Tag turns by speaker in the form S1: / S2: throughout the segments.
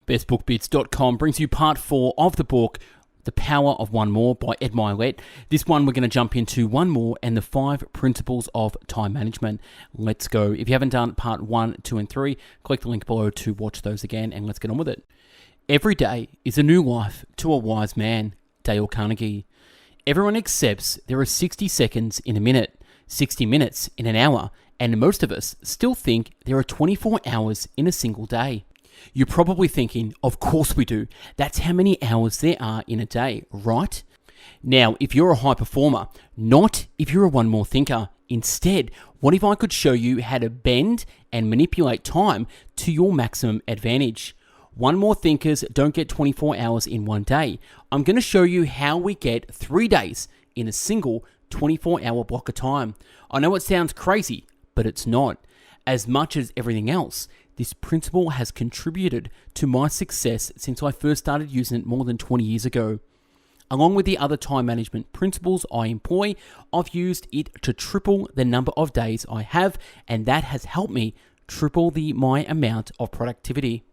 S1: bestbookbits.com brings you part 4 of the book, The Power of One More by Ed Mylett. This one we're going to jump into one more and the 5 principles of time management. Let's go. If you haven't done part 1, 2, and 3, click the link below to watch those again and let's get on with it. Every day is a new life to a wise man. Dale Carnegie. Everyone accepts there are 60 seconds in a minute, 60 minutes in an hour, and most of us still think there are 24 hours in a single day. You're probably thinking, of course we do. That's how many hours there are in a day, right? Now, if you're a high performer, not if you're a one more thinker. Instead, what if I could show you how to bend and manipulate time to your maximum advantage? One more thinkers don't get 24 hours in one day. I'm going to show you how we get 3 days in a single 24-hour block of time. I know it sounds crazy, but it's not. As much as everything else, this principle has contributed to my success since I first started using it more than 20 years ago. Along with the other time management principles I employ, I've used it to triple the number of days I have, and that has helped me triple my amount of productivity.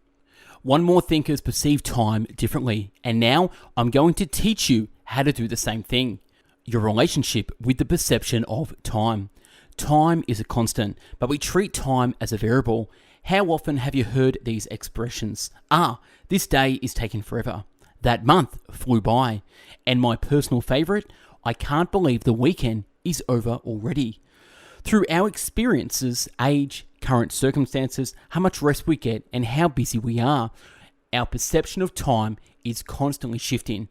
S1: One more thinkers perceive time differently, and now I'm going to teach you how to do the same thing. Your relationship with the perception of time. Time is a constant, but we treat time as a variable. How often have you heard these expressions? This day is taking forever. That month flew by. And my personal favorite, I can't believe the weekend is over already. Through our experiences, age, current circumstances, how much rest we get, and how busy we are, our perception of time is constantly shifting.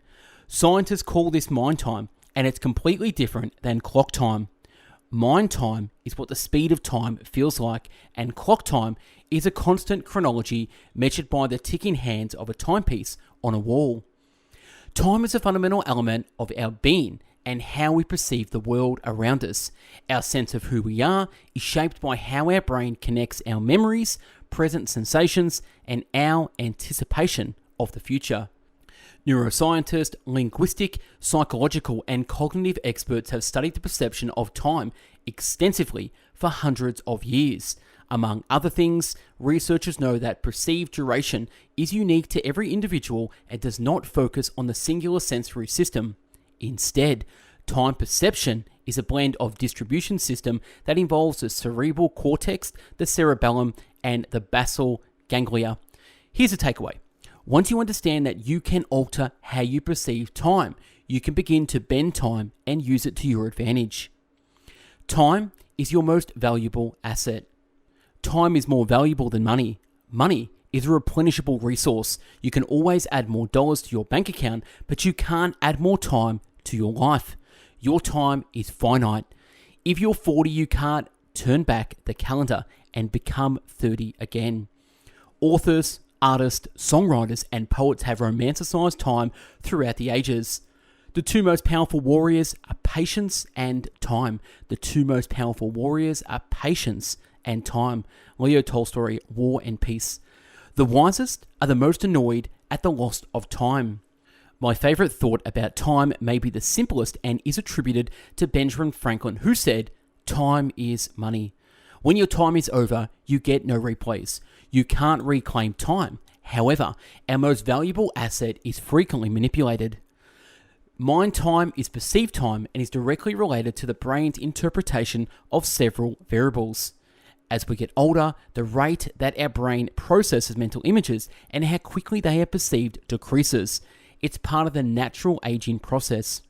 S1: Scientists call this mind time, and it's completely different than clock time. Mind time is what the speed of time feels like, and clock time is a constant chronology measured by the ticking hands of a timepiece on a wall. Time is a fundamental element of our being and how we perceive the world around us. Our sense of who we are is shaped by how our brain connects our memories, present sensations, and our anticipation of the future. Neuroscientists, linguistic, psychological, and cognitive experts have studied the perception of time extensively for hundreds of years. Among other things, researchers know that perceived duration is unique to every individual and does not focus on the singular sensory system. Instead, time perception is a blend of distribution system that involves the cerebral cortex, the cerebellum, and the basal ganglia. Here's a takeaway. Once you understand that you can alter how you perceive time, you can begin to bend time and use it to your advantage. Time is your most valuable asset. Time is more valuable than money. Money is a replenishable resource. You can always add more dollars to your bank account, but you can't add more time to your life. Your time is finite. If you're 40, you can't turn back the calendar and become 30 again. Authors, artists, songwriters, and poets have romanticized time throughout the ages. The 2 most powerful warriors are patience and time. The 2 most powerful warriors are patience and time. Leo Tolstoy, War and Peace. The wisest are the most annoyed at the loss of time. My favorite thought about time may be the simplest and is attributed to Benjamin Franklin, who said, "Time is money." When your time is over, you get no replays. You can't reclaim time. However, our most valuable asset is frequently manipulated. Mind time is perceived time and is directly related to the brain's interpretation of several variables. As we get older, the rate that our brain processes mental images and how quickly they are perceived decreases. It's part of the natural aging process.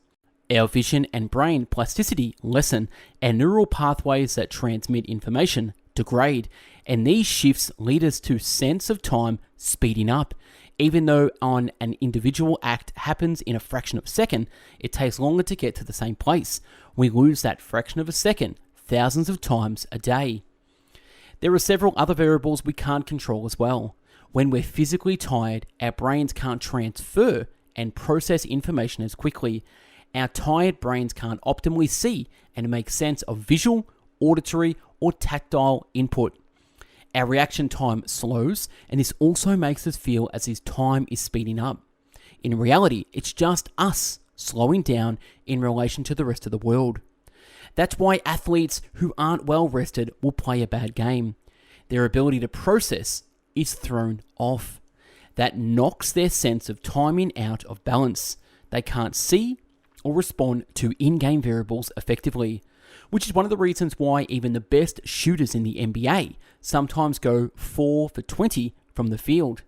S1: Our vision and brain plasticity lessen, and neural pathways that transmit information degrade, and these shifts lead us to sense of time speeding up. Even though on an individual act happens in a fraction of a second, it takes longer to get to the same place. We lose that fraction of a second thousands of times a day. There are several other variables we can't control as well. When we're physically tired, our brains can't transfer and process information as quickly. Our tired brains can't optimally see and make sense of visual, auditory, or tactile input. Our reaction time slows, and this also makes us feel as if time is speeding up. In reality, it's just us slowing down in relation to the rest of the world. That's why athletes who aren't well rested will play a bad game. Their ability to process is thrown off. that knocks their sense of timing out of balance. They can't see or respond to in-game variables effectively, which is one of the reasons why even the best shooters in the NBA sometimes go 4 for 20 from the field.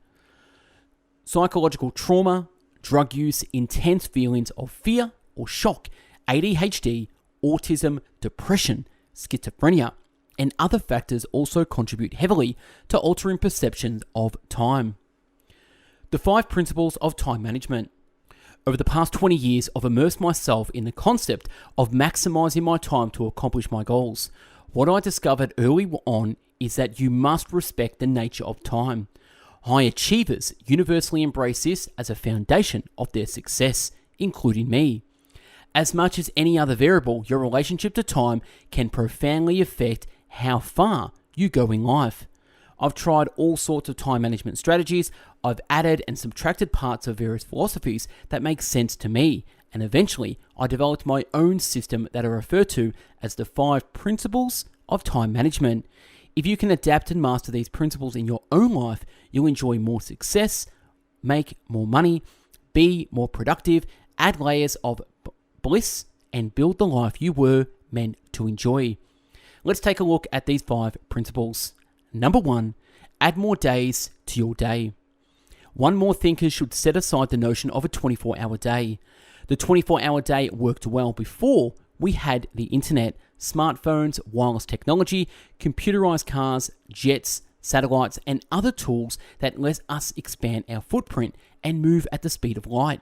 S1: Psychological trauma, drug use, intense feelings of fear or shock, ADHD, autism, depression, schizophrenia, and other factors also contribute heavily to altering perceptions of time. The 5 principles of time management. Over the past 20 years, I've immersed myself in the concept of maximizing my time to accomplish my goals. What I discovered early on is that you must respect the nature of time. High achievers universally embrace this as a foundation of their success, including me. As much as any other variable, your relationship to time can profoundly affect how far you go in life. I've tried all sorts of time management strategies. I've added and subtracted parts of various philosophies that make sense to me, and eventually I developed my own system that I refer to as the 5 principles of time management. If you can adapt and master these principles in your own life, you'll enjoy more success, make more money, be more productive, add layers of bliss, and build the life you were meant to enjoy. Let's take a look at these 5 principles. Number 1, add more days to your day. One more thinker should set aside the notion of a 24-hour day. The 24-hour day worked well before we had the internet, smartphones, wireless technology, computerized cars, jets, satellites, and other tools that let us expand our footprint and move at the speed of light.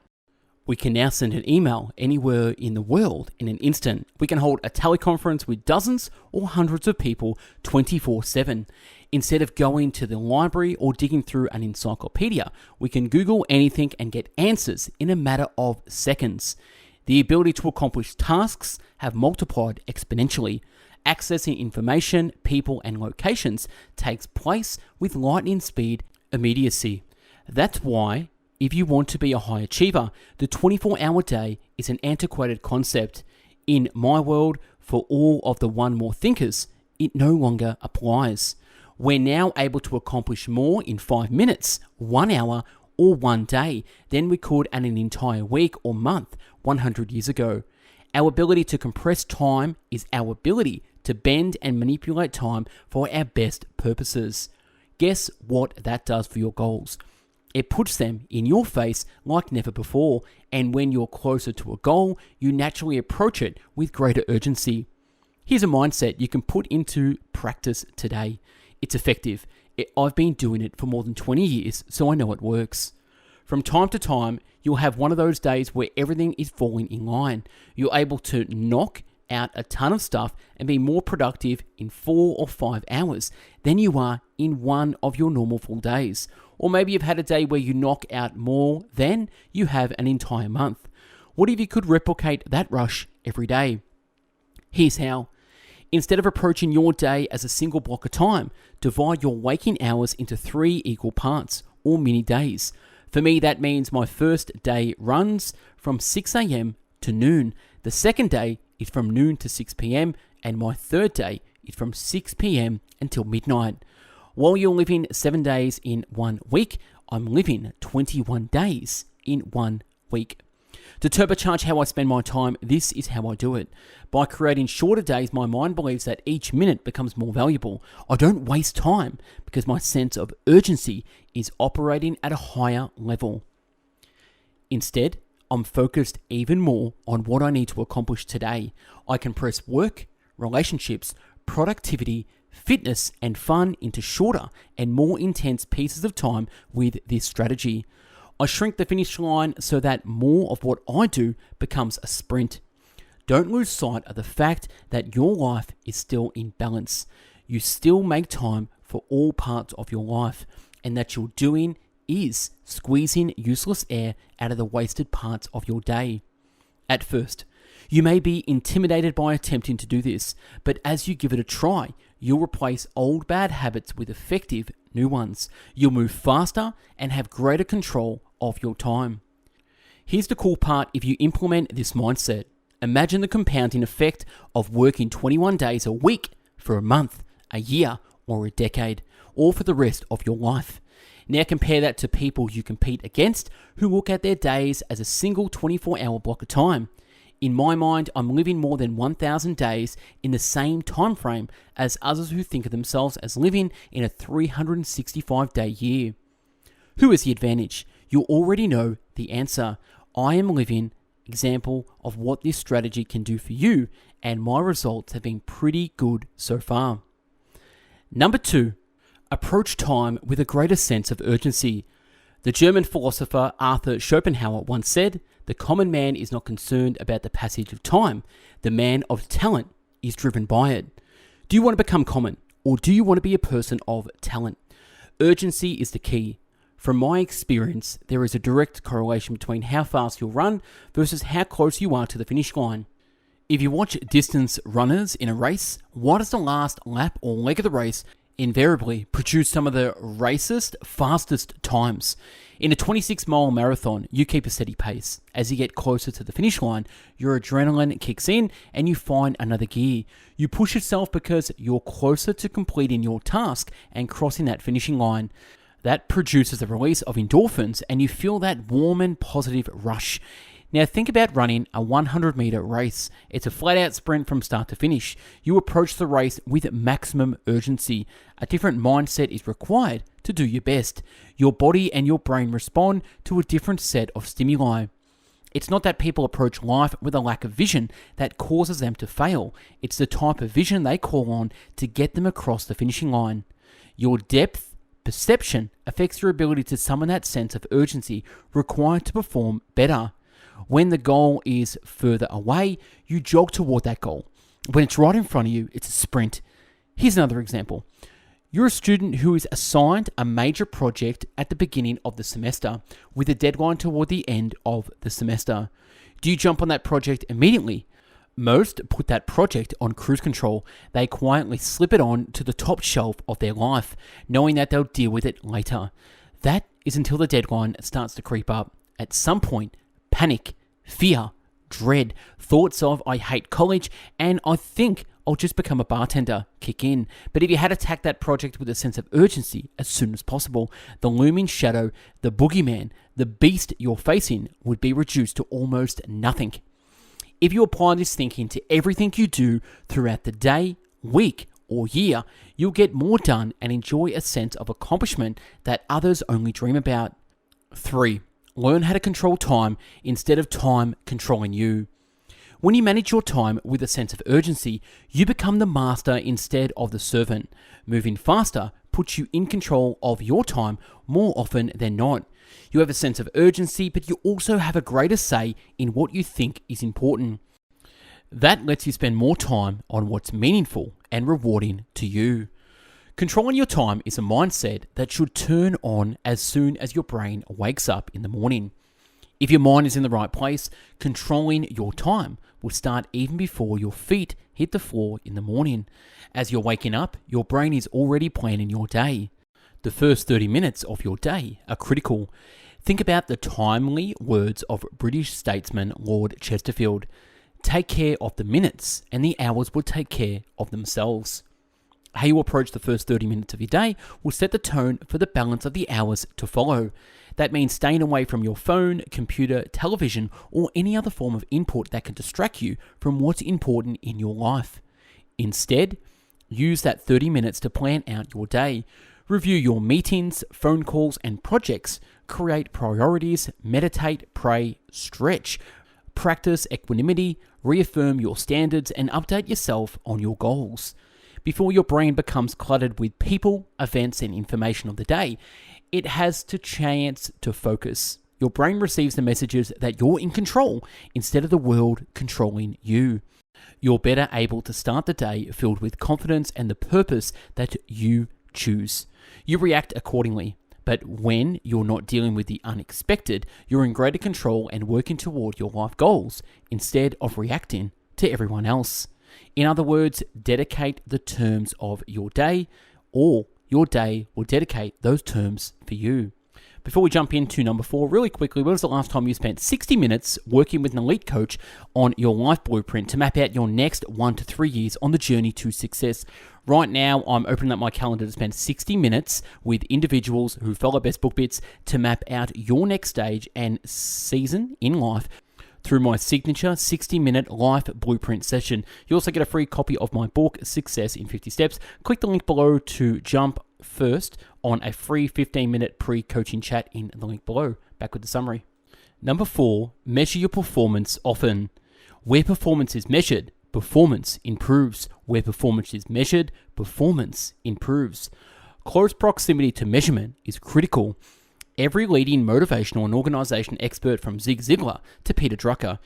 S1: We can now send an email anywhere in the world in an instant. We can hold a teleconference with dozens or hundreds of people 24/7. Instead of going to the library or digging through an encyclopedia, we can Google anything and get answers in a matter of seconds. The ability to accomplish tasks have multiplied exponentially. Accessing information, people, and locations takes place with lightning speed immediacy. That's why, if you want to be a high achiever, the 24-hour day is an antiquated concept. In my world, for all of the one more thinkers, it no longer applies. We're now able to accomplish more in 5 minutes, 1 hour, or 1 day than we could in an entire week or month 100 years ago. Our ability to compress time is our ability to bend and manipulate time for our best purposes. Guess what that does for your goals? It puts them in your face like never before, and when you're closer to a goal, you naturally approach it with greater urgency. Here's a mindset you can put into practice today. It's effective. I've been doing it for more than 20 years, so I know it works. From time to time, you'll have one of those days where everything is falling in line. You're able to knock out a ton of stuff and be more productive in 4 or 5 hours than you are in one of your normal full days. Or maybe you've had a day where you knock out more than you have an entire month. What if you could replicate that rush every day? Here's how. Instead of approaching your day as a single block of time, divide your waking hours into 3 equal parts, or mini days. For me, that means my first day runs from 6 a.m. to noon. The second day is from noon to 6 p.m. and my third day is from 6 p.m. until midnight. While you're living 7 days in 1 week, I'm living 21 days in 1 week. To turbocharge how I spend my time, this is how I do it. By creating shorter days, my mind believes that each minute becomes more valuable. I don't waste time because my sense of urgency is operating at a higher level. Instead, I'm focused even more on what I need to accomplish today. I compress work, relationships, productivity, fitness, and fun into shorter and more intense pieces of time with this strategy. I shrink the finish line so that more of what I do becomes a sprint. Don't lose sight of the fact that your life is still in balance. You still make time for all parts of your life, and that you're doing is squeezing useless air out of the wasted parts of your day. At first, you may be intimidated by attempting to do this, but as you give it a try, you'll replace old bad habits with effective new ones. You'll move faster and have greater control of your time. Here's the cool part if you implement this mindset. Imagine the compounding effect of working 21 days a week for a month, a year, or a decade, or for the rest of your life. Now compare that to people you compete against who look at their days as a single 24-hour block of time. In my mind, I'm living more than 1,000 days in the same time frame as others who think of themselves as living in a 365-day year. Who is the advantage? You already know the answer. I am living example of what this strategy can do for you, and my results have been pretty good so far. Number 2, approach time with a greater sense of urgency. The German philosopher Arthur Schopenhauer once said, "The common man is not concerned about the passage of time. The man of talent is driven by it." Do you want to become common, or do you want to be a person of talent? Urgency is the key. From my experience, there is a direct correlation between how fast you'll run versus how close you are to the finish line. If you watch distance runners in a race, what does the last lap or leg of the race invariably produce some of the racist, fastest times? In a 26-mile marathon, you keep a steady pace. As you get closer to the finish line, your adrenaline kicks in and you find another gear. You push yourself because you're closer to completing your task and crossing that finishing line. That produces the release of endorphins and you feel that warm and positive rush. Now think about running a 100-meter race. It's a flat-out sprint from start to finish. You approach the race with maximum urgency. A different mindset is required to do your best. Your body and your brain respond to a different set of stimuli. It's not that people approach life with a lack of vision that causes them to fail. It's the type of vision they call on to get them across the finishing line. Your depth perception affects your ability to summon that sense of urgency required to perform better. When the goal is further away, you jog toward that goal. When it's right in front of you, it's a sprint. Here's another example. You're a student who is assigned a major project at the beginning of the semester with a deadline toward the end of the semester. Do you jump on that project immediately? Most put that project on cruise control. They quietly slip it on to the top shelf of their life, knowing that they'll deal with it later. That is until the deadline starts to creep up. At some point, panic, fear, dread, thoughts of "I hate college" and "I think I'll just become a bartender" kick in. But if you had attacked that project with a sense of urgency as soon as possible, the looming shadow, the boogeyman, the beast you're facing would be reduced to almost nothing. If you apply this thinking to everything you do throughout the day, week, or year, you'll get more done and enjoy a sense of accomplishment that others only dream about. 3. Learn how to control time instead of time controlling you. When you manage your time with a sense of urgency, you become the master instead of the servant. Moving faster puts you in control of your time more often than not. You have a sense of urgency, but you also have a greater say in what you think is important. That lets you spend more time on what's meaningful and rewarding to you. Controlling your time is a mindset that should turn on as soon as your brain wakes up in the morning. If your mind is in the right place, controlling your time will start even before your feet hit the floor in the morning. As you're waking up, your brain is already planning your day. The first 30 minutes of your day are critical. Think about the timely words of British statesman Lord Chesterfield. Take care of the minutes and the hours will take care of themselves. How you approach the first 30 minutes of your day will set the tone for the balance of the hours to follow. That means staying away from your phone, computer, television, or any other form of input that can distract you from what's important in your life. Instead, use that 30 minutes to plan out your day. Review your meetings, phone calls, and projects. Create priorities, meditate, pray, stretch. Practice equanimity, reaffirm your standards, and update yourself on your goals. Before your brain becomes cluttered with people, events, and information of the day, it has the chance to focus. Your brain receives the messages that you're in control instead of the world controlling you. You're better able to start the day filled with confidence and the purpose that you choose. You react accordingly. But when you're not dealing with the unexpected, you're in greater control and working toward your life goals instead of reacting to everyone else. In other words, dedicate the terms of your day, or your day will dedicate those terms for you. Before we jump into number 4, really quickly, when was the last time you spent 60 minutes working with an elite coach on your life blueprint to map out your next 1 to 3 years on the journey to success? Right now, I'm opening up my calendar to spend 60 minutes with individuals who follow Best Book Bits to map out your next stage and season in life through my signature 60-minute life blueprint session. You also get a free copy of my book, Success in 50 Steps. Click the link below to jump first on a free 15-minute pre-coaching chat in the link below. Back with the summary. Number 4, measure your performance often. Where performance is measured, performance improves. Where performance is measured, performance improves. Close proximity to measurement is critical. Every leading motivational and organization expert from Zig Ziglar to Peter Drucker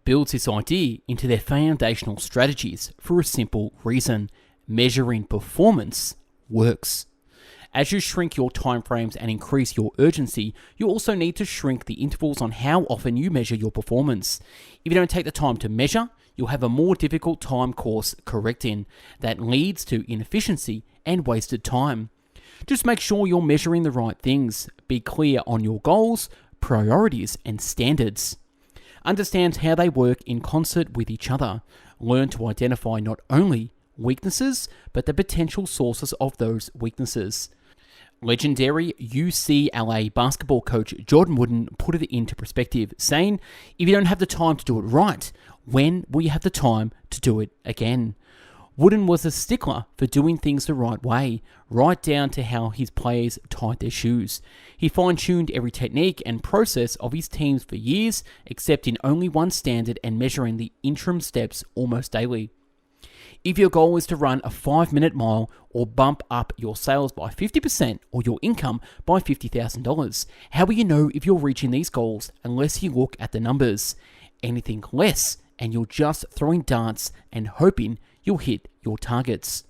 S1: builds this idea into their foundational strategies for a simple reason. Measuring performance works. As you shrink your timeframes and increase your urgency, you also need to shrink the intervals on how often you measure your performance. If you don't take the time to measure, you'll have a more difficult time course correcting that leads to inefficiency and wasted time. Just make sure you're measuring the right things. Be clear on your goals, priorities, and standards. Understand how they work in concert with each other. Learn to identify not only weaknesses, but the potential sources of those weaknesses. Legendary UCLA basketball coach Jordan Wooden put it into perspective, saying, "If you don't have the time to do it right, when will you have the time to do it again?" Wooden was a stickler for doing things the right way, right down to how his players tied their shoes. He fine-tuned every technique and process of his teams for years, accepting only one standard and measuring the interim steps almost daily. If your goal is to run a 5-minute mile or bump up your sales by 50% or your income by $50,000, how will you know if you're reaching these goals unless you look at the numbers? Anything less and you're just throwing darts and hoping you'll hit your targets.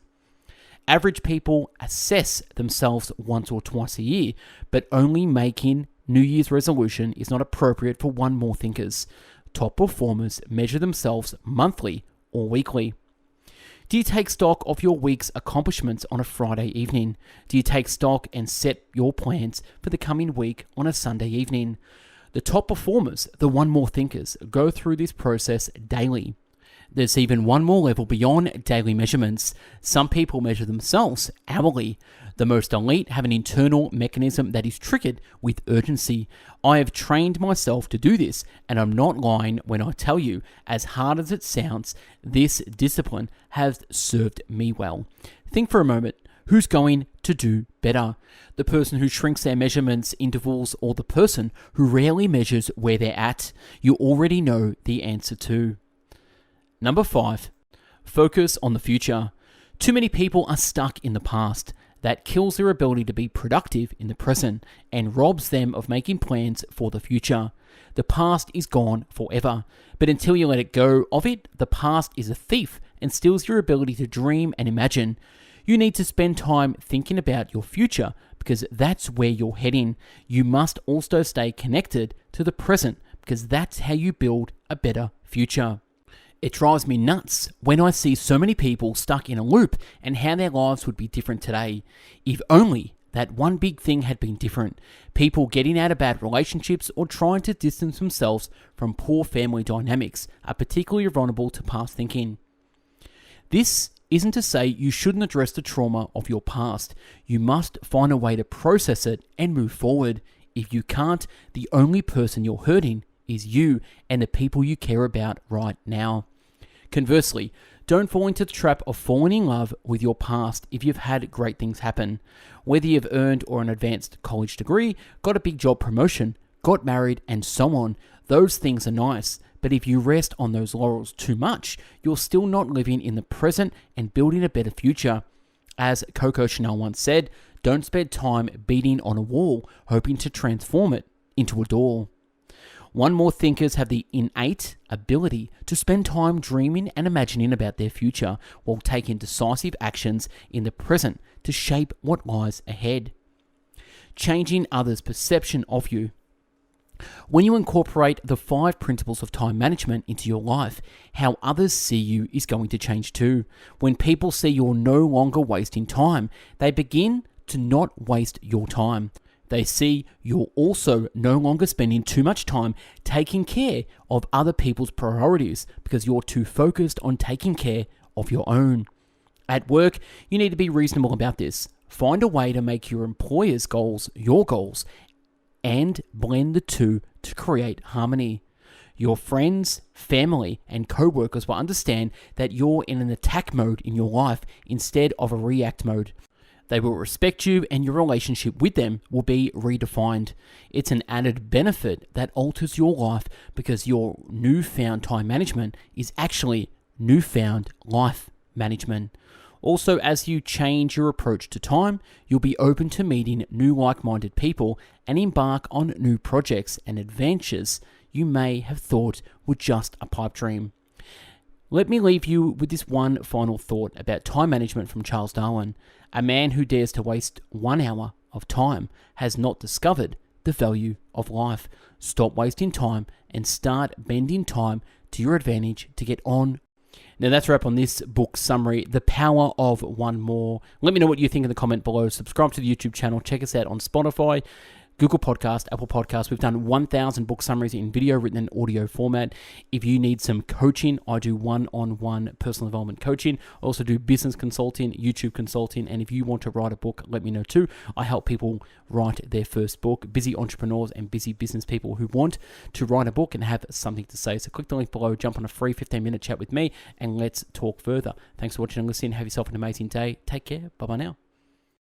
S1: Average people assess themselves once or twice a year, but only making New Year's resolution is not appropriate for one more thinkers. Top performers measure themselves monthly or weekly. Do you take stock of your week's accomplishments on a Friday evening? Do you take stock and set your plans for the coming week on a Sunday evening? The top performers, the one more thinkers, go through this process daily. There's even one more level beyond daily measurements. Some people measure themselves hourly. The most elite have an internal mechanism that is triggered with urgency. I have trained myself to do this, and I'm not lying when I tell you, as hard as it sounds, this discipline has served me well. Think for a moment, who's going to do better? The person who shrinks their measurements intervals or the person who rarely measures where they're at? You already know the answer to. Number 5, focus on the future. Too many people are stuck in the past. That kills their ability to be productive in the present and robs them of making plans for the future. The past is gone forever, but until you let it go of it, the past is a thief and steals your ability to dream and imagine. You need to spend time thinking about your future because that's where you're heading. You must also stay connected to the present because that's how you build a better future. It drives me nuts when I see so many people stuck in a loop and how their lives would be different today. If only that one big thing had been different. People getting out of bad relationships or trying to distance themselves from poor family dynamics are particularly vulnerable to past thinking. This isn't to say you shouldn't address the trauma of your past. You must find a way to process it and move forward. If you can't, the only person you're hurting is you and the people you care about right now. Conversely, don't fall into the trap of falling in love with your past if you've had great things happen. Whether you've earned or an advanced college degree, got a big job promotion, got married, and so on, those things are nice. But if you rest on those laurels too much, you're still not living in the present and building a better future. As Coco Chanel once said, don't spend time beating on a wall, hoping to transform it into a door. One more thinkers have the innate ability to spend time dreaming and imagining about their future while taking decisive actions in the present to shape what lies ahead. Changing others' perception of you. When you incorporate the 5 principles of time management into your life, how others see you is going to change too. When people see you're no longer wasting time, they begin to not waste your time. They see you're also no longer spending too much time taking care of other people's priorities because you're too focused on taking care of your own. At work, you need to be reasonable about this. Find a way to make your employer's goals your goals and blend the two to create harmony. Your friends, family, and co-workers will understand that you're in an attack mode in your life instead of a react mode. They will respect you and your relationship with them will be redefined. It's an added benefit that alters your life because your newfound time management is actually newfound life management. Also, as you change your approach to time, you'll be open to meeting new like-minded people and embark on new projects and adventures you may have thought were just a pipe dream. Let me leave you with this one final thought about time management from Charles Darwin. A man who dares to waste 1 hour of time has not discovered the value of life. Stop wasting time and start bending time to your advantage to get on. Now that's a wrap on this book summary, The Power of One More. Let me know what you think in the comment below. Subscribe to the YouTube channel. Check us out on Spotify, Google Podcast, Apple Podcast. We've done 1,000 book summaries in video, written, and audio format. If you need some coaching, I do one-on-one personal development coaching. I also do business consulting, YouTube consulting, and if you want to write a book, let me know too. I help people write their first book, busy entrepreneurs and busy business people who want to write a book and have something to say. So click the link below, jump on a free 15-minute chat with me, and let's talk further. Thanks for watching and listening. Have yourself an amazing day. Take care. Bye-bye now.